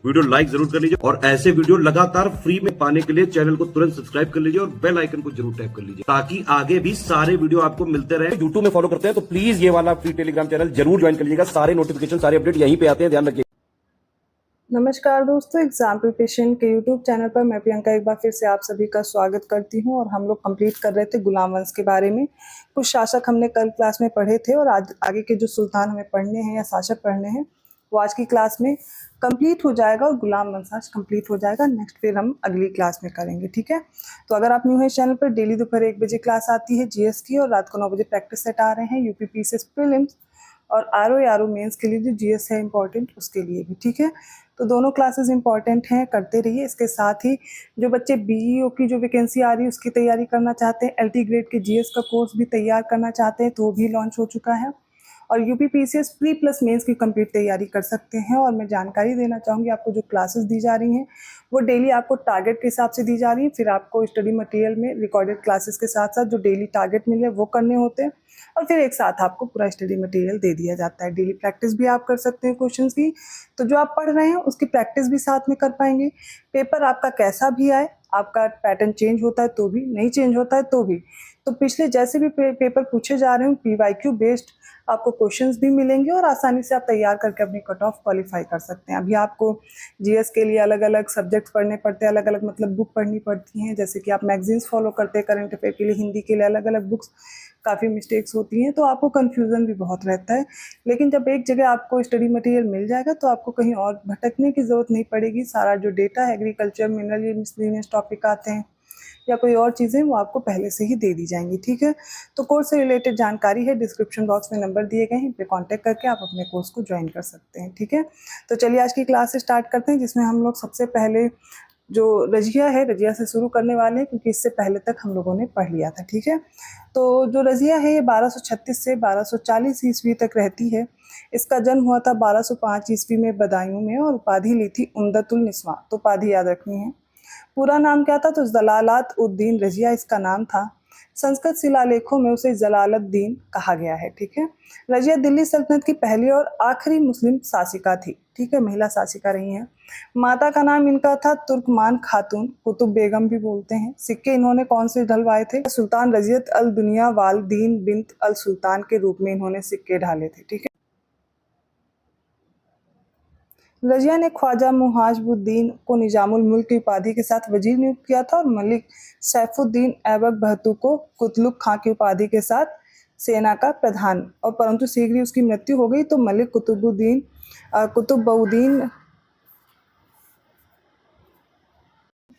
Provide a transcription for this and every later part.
Video like जरूर कर लीजिए और ऐसे वीडियो लगातार फ्री में पाने के लिए चैनल को तुरंत सब्सक्राइब कर लीजिए और बेल आइकन को जरूर टैप कर लीजिए ताकि आगे भी सारे वीडियो आपको मिलते रहे। यूट्यूब में फॉलो करते हैं तो प्लीज ये वाला फ्री टेलीग्राम चैनल जरूर ज्वाइन कर लीजिएगा। सारे नोटिफिकेशन सारे अपडेट यहीं पे आते हैं, ध्यान रखिए। नमस्कार दोस्तों, एग्जाम प्रिपरेशन के यूट्यूब चैनल पर मैं प्रियंका एक बार फिर से आप सभी का स्वागत करती हूं। और हम लोग कंप्लीट कर रहे थे गुलाम वंश के बारे में। कुछ शासक हमने कल क्लास में पढ़े थे और आज आगे के जो सुल्तान हमें पढ़ने हैं या शासक पढ़ने हैं वो आज की क्लास में कंप्लीट हो जाएगा और गुलाम वंश आज कंप्लीट हो जाएगा। नेक्स्ट फिर हम अगली क्लास में करेंगे, ठीक है। तो अगर आप न्यू है चैनल पर, डेली दोपहर 1 बजे क्लास आती है जीएस की और रात को 9 बजे प्रैक्टिस सेट आ रहे हैं यूपी पीसीएस प्रीलिम्स और आरओ मेंस के लिए जो जीएस है इंपॉर्टेंट उसके लिए भी, ठीक है। तो दोनों क्लासेस इंपॉर्टेंट हैं, करते रहिए। इसके साथ ही जो बच्चे बीईओ की जो वैकेंसी आ रही है उसकी तैयारी करना चाहते हैं, एलटी ग्रेड के जीएस का कोर्स भी तैयार करना चाहते हैं तो भी लॉन्च हो चुका है। और UP PCS pre plus mains की कंप्लीट तैयारी कर सकते हैं। और मैं जानकारी देना चाहूँगी, आपको जो क्लासेस दी जा रही हैं वो डेली आपको टारगेट के हिसाब से दी जा रही है। फिर आपको स्टडी मटेरियल में रिकॉर्डेड क्लासेस के साथ साथ जो डेली टारगेट मिले वो करने होते हैं और फिर एक साथ आपको पूरा स्टडी मटेरियल दे दिया जाता है। डेली प्रैक्टिस भी आप कर सकते हैं क्वेश्चंस की, तो जो आप पढ़ रहे हैं उसकी प्रैक्टिस भी साथ में कर पाएंगे। पेपर आपका कैसा भी आए, आपका पैटर्न चेंज होता है तो भी, नहीं चेंज होता है तो भी, तो पिछले जैसे भी पेपर पूछे जा रहे हैं पीवाईक्यू बेस्ड आपको क्वेश्चंस भी मिलेंगे और आसानी से आप तैयार करके अपनी कट ऑफ क्वालिफाई कर सकते हैं। अभी आपको जीएस के लिए अलग अलग सब्जेक्ट्स पढ़ने पड़ते हैं, अलग अलग मतलब बुक पढ़नी पड़ती हैं। जैसे कि आप मैगजीन्स फॉलो करते हैं करंट अफेयर के लिए, हिंदी के लिए अलग अलग बुक्स, काफ़ी मिस्टेक्स होती हैं तो आपको कन्फ्यूज़न भी बहुत रहता है। लेकिन जब एक जगह आपको स्टडी मटेरियल मिल जाएगा तो आपको कहीं और भटकने की ज़रूरत नहीं पड़ेगी। सारा जो डेटा है, एग्रीकल्चर, मिनरल, ये मिसलेनियस टॉपिक आते हैं या कोई और चीज़ें, वो आपको पहले से ही दे दी जाएंगी, ठीक है। तो कोर्स से रिलेटेड जानकारी है, डिस्क्रिप्शन बॉक्स में नंबर दिए गए हैं, इन पे कांटेक्ट करके आप अपने कोर्स को ज्वाइन कर सकते हैं, ठीक है। तो चलिए आज की क्लास स्टार्ट करते हैं, जिसमें हम लोग सबसे पहले जो रजिया है, रजिया से शुरू करने वाले हैं क्योंकि इससे पहले तक हम लोगों ने पढ़ लिया था, ठीक है। तो जो रजिया है ये 1236 से 1240 ईस्वी तक रहती है। इसका जन्म हुआ था 1205 ईस्वी में बदायूं में और उपाधि ली थी उम्दतुल निस्वा। तो उपाधि याद रखनी है। पूरा नाम क्या था? तो जलालत उद्दीन रजिया इसका नाम था। संस्कृत शिलालेखों में उसे जलालुद्दीन कहा गया है, ठीक है। रजिया दिल्ली सल्तनत की पहली और आखिरी मुस्लिम शासिका थी, ठीक है, महिला शासिका रही हैं। माता का नाम इनका था तुर्कमान खातून, कुतुब बेगम भी बोलते हैं। सिक्के इन्होंने कौन से ढलवाए थे? सुल्तान रजियत अल दुनिया वाल दीन बिन्त अल सुल्तान के रूप में इन्होंने सिक्के ढाले थे, ठीक है। रजिया ने ख्वाजा मुहाजिबुद्दीन को निजामुल मुल्क की उपाधि के साथ वजीर नियुक्त किया था और मलिक सैफुद्दीन ऐबक बहतू को कुतलुक खां की उपाधि के साथ सेना का प्रधान। और परंतु शीघ्र ही उसकी मृत्यु हो गई तो मलिक कुतुबउद्दीन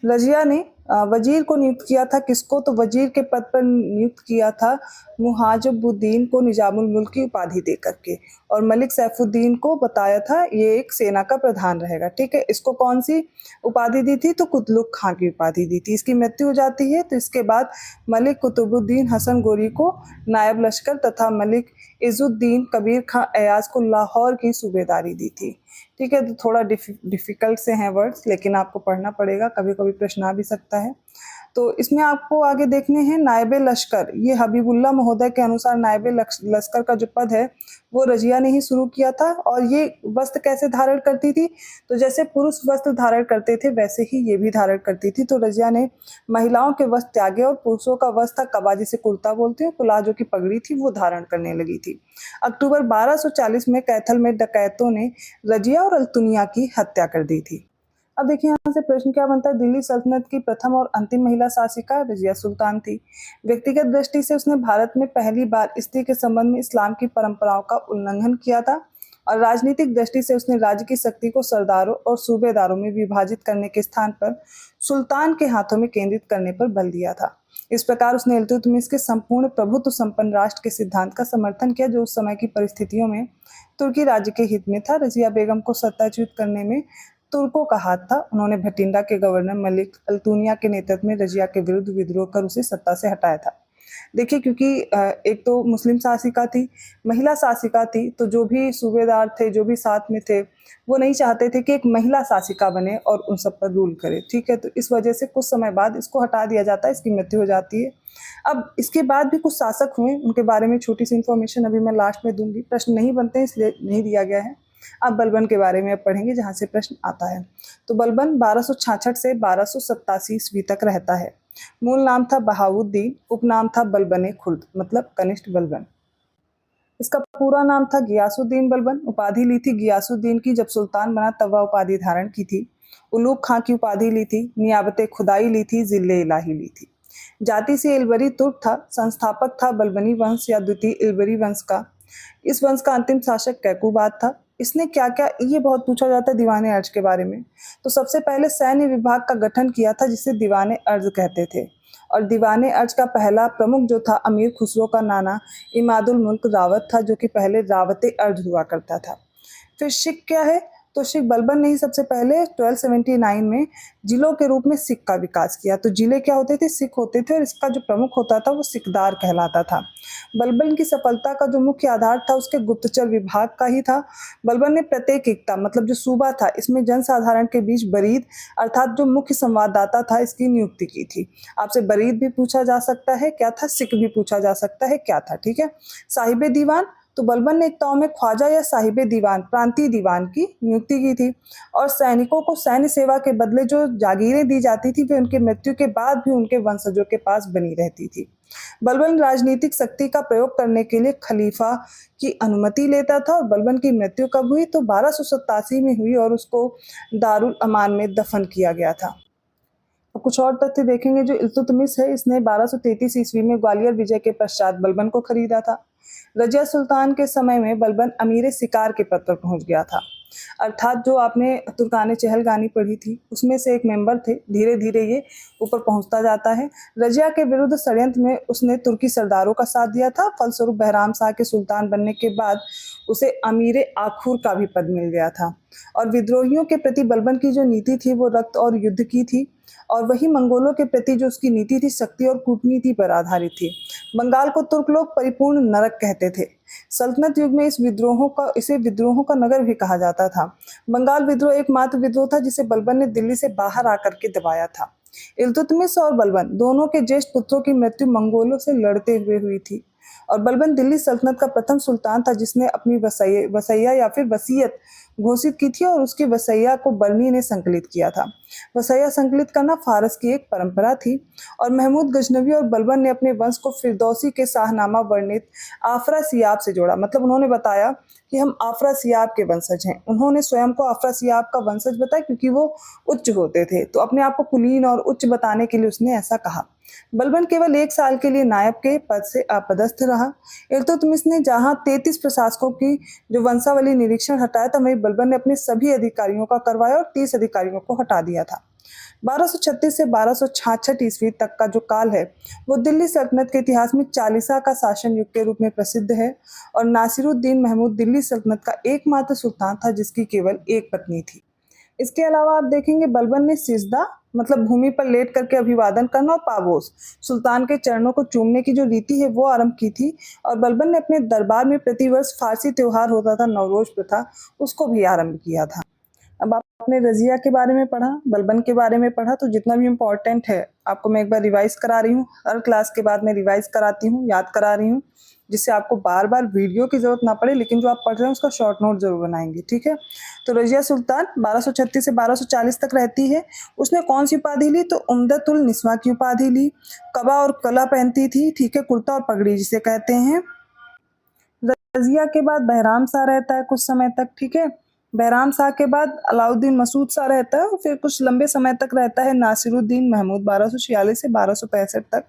रजिया ने वजीर को नियुक्त किया था। किसको? तो वजीर के पद पर नियुक्त किया था मुहाजिबुद्दीन को निजामुल मुल्क की उपाधि दे करके, और मलिक सैफुद्दीन को बताया था ये एक सेना का प्रधान रहेगा, ठीक है। इसको कौन सी उपाधि दी थी? तो कुतलुक खां की उपाधि दी थी। इसकी मृत्यु हो जाती है तो इसके बाद मलिक कुतुबुद्दीन हसन गोरी को नायब लश्कर तथा मलिक इजुद्दीन कबीर खां अयाज को लाहौर की सूबेदारी दी थी, ठीक है। तो थोड़ा डिफिकल्ट से हैं वर्ड्स, लेकिन आपको पढ़ना पड़ेगा, कभी कभी प्रश्न आ भी सकता है। तो इसमें आपको आगे देखने हैं नायबे लश्कर। ये हबीबुल्लाह महोदय के अनुसार नायबे लश्कर का जो पद है वो रजिया ने ही शुरू किया था। और ये वस्त्र कैसे धारण करती थी? तो जैसे पुरुष वस्त्र धारण करते थे वैसे ही ये भी धारण करती थी। तो रजिया ने महिलाओं के वस्त्र त्यागे और पुरुषों का वस्त्र था कबा, जिसे कुर्ता बोलते हैं, प्लाजो की पगड़ी थी वो धारण करने लगी थी। अक्टूबर 1240 में कैथल में डकैतों ने रजिया और अल्तुनिया की हत्या कर दी थी। अब देखिए यहाँ से प्रश्न क्या बनता है? दिल्ली सल्तनत की प्रथम और अंतिम महिला शासिका रजिया सुल्तान थी। व्यक्तिगत दृष्टि से उसने भारत में पहली बार स्त्री के संबंध में इस्लाम की परंपराओं का उल्लंघन किया था और राजनीतिक दृष्टि से उसने राज्य की शक्ति को सरदारों और सूबेदारों में विभाजित करने के स्थान पर सुल्तान के हाथों में केंद्रित करने पर बल दिया था। इस प्रकार उसने इल्तुतमिश के संपूर्ण प्रभुत्व संपन्न राष्ट्र के सिद्धांत का समर्थन किया जो उस समय की परिस्थितियों में तुर्की राज्य के हित में था। रजिया बेगम को सत्ताच्युत करने में तुर्कों का हाथ था। उन्होंने भटिंडा के गवर्नर मलिक अल्तुनिया के नेतृत्व में रजिया के विरुद्ध विद्रोह कर उसे सत्ता से हटाया था। देखिए, क्योंकि एक तो मुस्लिम शासिका थी, महिला शासिका थी, तो जो भी सूबेदार थे, जो भी साथ में थे, वो नहीं चाहते थे कि एक महिला शासिका बने और उन सब पर रूल करे, ठीक है। तो इस वजह से कुछ समय बाद इसको हटा दिया जाता है, इसकी मृत्यु हो जाती है। अब इसके बाद भी कुछ शासक हुए, उनके बारे में छोटी सी इन्फॉर्मेशन अभी मैं लास्ट में दूंगी, प्रश्न नहीं बनते हैं इसलिए नहीं दिया गया है। अब बलबन के बारे में अब पढ़ेंगे जहाँ से प्रश्न आता है। तो बलबन 1266 से 1287 ईस्वी तक रहता है। मूल नाम था बहाउद्दीन, उपनाम था बलबन खुर्द मतलब कनिष्ठ बलबन। इसका पूरा नाम था गियासुद्दीन बलबन। उपाधि ली थी गियासुद्दीन की, जब सुल्तान बना तब वह उपाधि धारण की थी। उलूग खां की उपाधि ली थी। नियाबत खुदाई ली थी। जिले इलाही ली थी। जाति से इलबरी तुर्क था। संस्थापक था बलबनी वंश या द्वितीय इलबरी वंश का। इस वंश का अंतिम शासक कैकुबाद था। इसने क्या क्या, ये बहुत पूछा जाता है दीवाने अर्ज के बारे में। तो सबसे पहले सैन्य विभाग का गठन किया था जिसे दीवाने अर्ज कहते थे। और दीवाने अर्ज का पहला प्रमुख जो था अमीर खुसरो का नाना इमादुल मुल्क रावत था, जो कि पहले रावते अर्ज हुआ करता था। फिर सिख क्या है, तो सिख बलबन ने ही सबसे पहले 1279 में जिलों के रूप में सिख का विकास किया। तो जिले क्या होते थे, सिख होते थे, और इसका जो प्रमुख होता था वो सिकदार कहलाता था। बलबन की सफलता का जो मुख्य आधार था उसके गुप्तचर विभाग का ही था। बलबन ने प्रत्येक एकता मतलब जो सूबा था इसमें जनसाधारण के बीच बरीद अर्थात जो मुख्य संवाददाता था इसकी नियुक्ति की थी। आपसे बरीद भी पूछा जा सकता है क्या था, सिख भी पूछा जा सकता है क्या था, ठीक है। साहिबे दीवान, तो बलबन ने एकताओं में ख्वाजा या साहिबे दीवान प्रांतीय दीवान की नियुक्ति की थी। और सैनिकों को सैन्य सेवा के बदले जो जागीरें दी जाती थी वे उनके मृत्यु के बाद भी उनके वंशजों के पास बनी रहती थी। बलबन राजनीतिक शक्ति का प्रयोग करने के लिए खलीफा की अनुमति लेता था। और बलबन की मृत्यु कब हुई, तो 1287 में हुई और उसको दारुल अमान में दफन किया गया था। कुछ और तथ्य देखेंगे। जो इल्तुतमिश है इसने 1233 ईस्वी में ग्वालियर विजय के पश्चात बलबन को खरीदा था। रजिया सुल्तान के समय में बलबन अमीर शिकार के पद पर पहुंच गया था। अर्थात जो आपने तुर्काने चहलगानी पढ़ी थी उसमें से एक मेंबर थे, धीरे धीरे ये ऊपर पहुंचता जाता है। रजिया के विरुद्ध षड्यंत्र में उसने तुर्की सरदारों का साथ दिया था। फलस्वरूप बहराम शाह के सुल्तान बनने के बाद उसे अमीर आखूर का भी पद मिल गया था। और विद्रोहियों के प्रति बलबन की जो नीति थी वो रक्त और युद्ध की थी, और वही मंगोलों के प्रति जो उसकी नीति थी शक्ति और कूटनीति पर आधारित थी। बंगाल को तुर्क लोग परिपूर्ण नरक कहते थे। सल्तनत युग में इसे विद्रोहों का नगर भी कहा जाता था। बंगाल विद्रोह एकमात्र विद्रोह था जिसे बलबन ने दिल्ली से बाहर आकर के दबाया था। इल्तुतमिश और बलबन दोनों के ज्येष्ठ पुत्रों की मृत्यु मंगोलों से लड़ते हुए हुई थी। और बलबन दिल्ली सल्तनत का प्रथम सुल्तान था जिसने अपनी वसैया या फिर वसीयत घोषित की थी, और उसकी वसैया को बर्नी ने संकलित किया था। वसैया संकलित करना फारस की एक परंपरा थी। और महमूद गजनवी और बलबन ने अपने वंश को फिरदौसी के शाहनामा वर्णित आफरा सियाब से जोड़ा। मतलब उन्होंने बताया कि हम आफरा सियाब के वंशज हैं। उन्होंने स्वयं को आफरा सियाब का वंशज बताया क्योंकि वो उच्च होते थे, तो अपने आप को कुलीन और उच्च बताने के लिए उसने ऐसा कहा। बलबन केवल 1 साल के लिए नायब के पद से अपदस्थ रहा। इल्तुतमिश ने जहां 33 प्रशासकों की जो वंशावली निरीक्षण हटाया था, वहीं बलबन ने अपने सभी अधिकारियों का करवाया और 30 अधिकारियों को हटा दिया था। 1236 से 1266 ईस्वी तक का जो काल है वो दिल्ली सल्तनत के इतिहास में चालीसा का शासन युग के रूप में प्रसिद्ध है। और नासिरुद्दीन महमूद दिल्ली सल्तनत का एकमात्र सुल्तान था जिसकी केवल एक पत्नी थी। इसके अलावा आप देखेंगे बलबन ने सिजदा मतलब भूमि पर लेट करके अभिवादन करना और पागोस सुल्तान के चरणों को चूमने की जो रीति है वो आरंभ की थी। और बलबन ने अपने दरबार में प्रतिवर्ष फारसी त्योहार होता था नवरोज प्रथा, उसको भी आरंभ किया था। अब आपने रजिया के बारे में पढ़ा, बलबन के बारे में पढ़ा, तो जितना भी इम्पोर्टेंट है आपको मैं एक बार रिवाइज करा रही हूँ। हर क्लास के बाद मैं रिवाइज कराती हूँ, याद करा रही हूँ, जिससे आपको बार बार वीडियो की जरूरत ना पड़े, लेकिन जो आप पढ़ रहे हैं उसका शॉर्ट नोट जरूर बनाएंगे, ठीक है। तो रजिया सुल्तान 1236 से 1240 तक रहती है। उसने कौन सी उपाधि ली, तो उम्दतुल निस्वा की उपाधि ली। कबा और कला पहनती थी, ठीक है, कुर्ता और पगड़ी जिसे कहते हैं। रजिया के बाद बहराम शाह रहता है कुछ समय तक, ठीक है। बहराम शाह के बाद अलाउद्दीन मसूद शाह रहता है, और फिर कुछ लंबे समय तक रहता है नासिरुद्दीन महमूद 1246 से 1265 तक।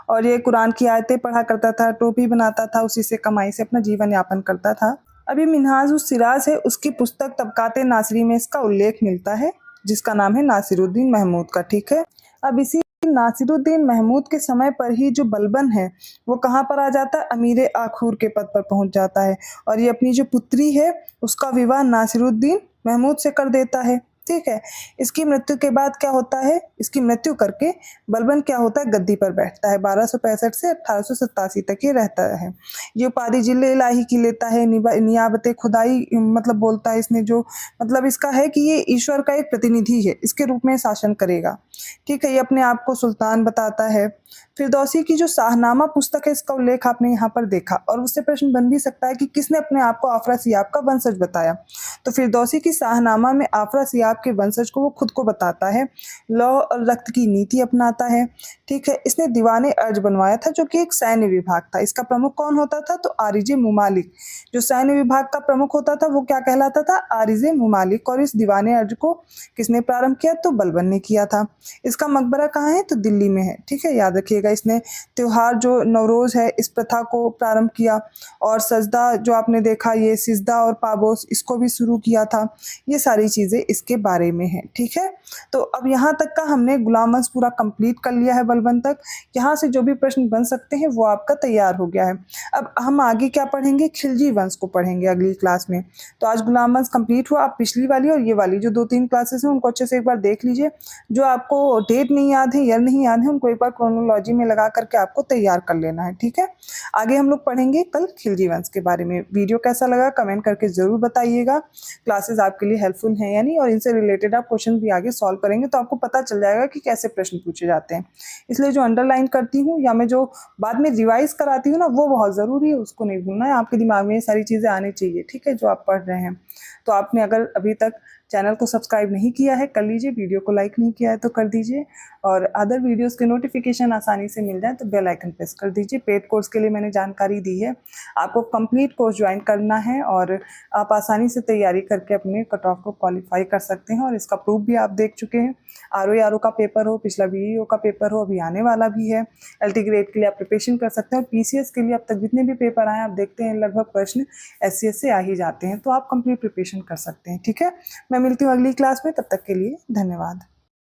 और ये कुरान की आयतें पढ़ा करता था, टोपी बनाता था, उसी से कमाई से अपना जीवन यापन करता था। अभी मिन्हाज उस सिराज है, उसकी पुस्तक तबकाते नासिरी में इसका उल्लेख मिलता है, जिसका नाम है नासिरुद्दीन महमूद का, ठीक है। अब इसी नासिरुद्दीन महमूद के समय पर ही जो बलबन है वो कहाँ पर आ जाता है, अमीर आखूर के पद पर पहुंच जाता है। और ये अपनी जो पुत्री है उसका विवाह नासिरुद्दीन महमूद से कर देता है, ठीक है। इसकी मृत्यु के बाद क्या होता है, इसकी मृत्यु करके बलबन क्या होता है, गद्दी पर बैठता है। 1265 से 1887 तक ये रहता है। ये उपाधि जिले इलाही की लेता है। नियाबत खुदाई मतलब बोलता है इसने, जो मतलब इसका है कि ये ईश्वर का एक प्रतिनिधि है, इसके रूप में शासन करेगा। ठीक है, ये अपने आप को सुल्तान बताता है। फिरदौसी की जो शाहनामा पुस्तक है इसका उल्लेख आपने यहाँ पर देखा, और उससे प्रश्न बन भी सकता है कि किसने अपने आप को आफरा सियाब का वंशज बताया। तो फिरदौसी की शाहनामा में आफरा सियाब के वंशज को वो खुद को बताता है, लौ और रक्त की नीति अपनाता है। ठीक है, इसने दीवाने अर्ज बनवाया था जो कि एक सैन्य विभाग था। इसका प्रमुख कौन होता था? तो आरिजे मुमालिक। जो सैन्य विभाग का प्रमुख होता था वो क्या कहलाता था? आरिजे मुमालिक। और इस दीवाने अर्ज को किसने प्रारंभ किया? तो बलबन ने किया था। इसका मकबरा कहाँ है? तो दिल्ली में है। ठीक है, याद रखिएगा। इसने त्योहार जो नवरोज है इस प्रथा को प्रारंभ किया, और सजदा जो आपने देखा ये सिजदा और पाबोस इसको भी शुरू किया था। ये सारी चीज़ें इसके बारे में है। ठीक है, तो अब यहाँ तक का हमने गुलाम वंश पूरा कंप्लीट कर लिया है, बलबन तक। यहाँ से जो भी प्रश्न बन सकते हैं वो आपका तैयार हो गया है। अब हम आगे क्या पढ़ेंगे? खिलजी वंश को पढ़ेंगे अगली क्लास में। तो आज गुलाम वंश कंप्लीट हुआ। आप पिछली वाली और ये वाली जो 2-3 क्लासेस हैं उनको अच्छे से एक बार देख लीजिए। जो आपको डेट नहीं याद है, ईयर नहीं याद है, उनको एक बार क्रोनोलॉजी में लगा करके आपको तैयार कर लेना है। ठीक है, आगे हम लोग पढ़ेंगे कल खिलजी वंश के बारे में। वीडियो कैसा लगा कमेंट करके जरूर बताइएगा। क्लासेस आपके लिए हेल्पफुल हैं या नहीं, और इनसे रिलेटेड आप क्वेश्चन भी आगे सॉल्व करेंगे तो आपको पता चल जाएगा कि कैसे प्रश्न पूछे जाते हैं। इसलिए जो अंडरलाइन करती हूँ या मैं जो बाद में रिवाइज कराती हूँ ना, वो बहुत ज़रूरी है, उसको नहीं भूलना है। आपके दिमाग में ये सारी चीज़ें आनी चाहिए। ठीक है, जो आप पढ़ रहे हैं। तो आपने अगर अभी तक चैनल को सब्सक्राइब नहीं किया है कर लीजिए, वीडियो को लाइक नहीं किया है तो कर दीजिए, और अदर वीडियोस के नोटिफिकेशन आसानी से मिल जाए तो बेल आइकन प्रेस कर दीजिए। पेड कोर्स के लिए मैंने जानकारी दी है, आपको कंप्लीट कोर्स ज्वाइन करना है और आप आसानी से तैयारी करके अपने कट ऑफ को क्वालिफाई कर सकते हैं। और इसका प्रूफ भी आप देख चुके हैं। RO का पेपर हो, पिछला BEO का पेपर हो, अभी आने वाला भी है। LT ग्रेड के लिए आप प्रिपरेशन कर सकते हैं, और PCS के लिए अब तक जितने भी पेपर आए आप देखते हैं लगभग प्रश्न SCS से आ ही जाते हैं, तो आप कंप्लीट प्रिपरेशन कर सकते हैं। ठीक है, मैं मिलती हूँ अगली क्लास में, तब तक के लिए धन्यवाद।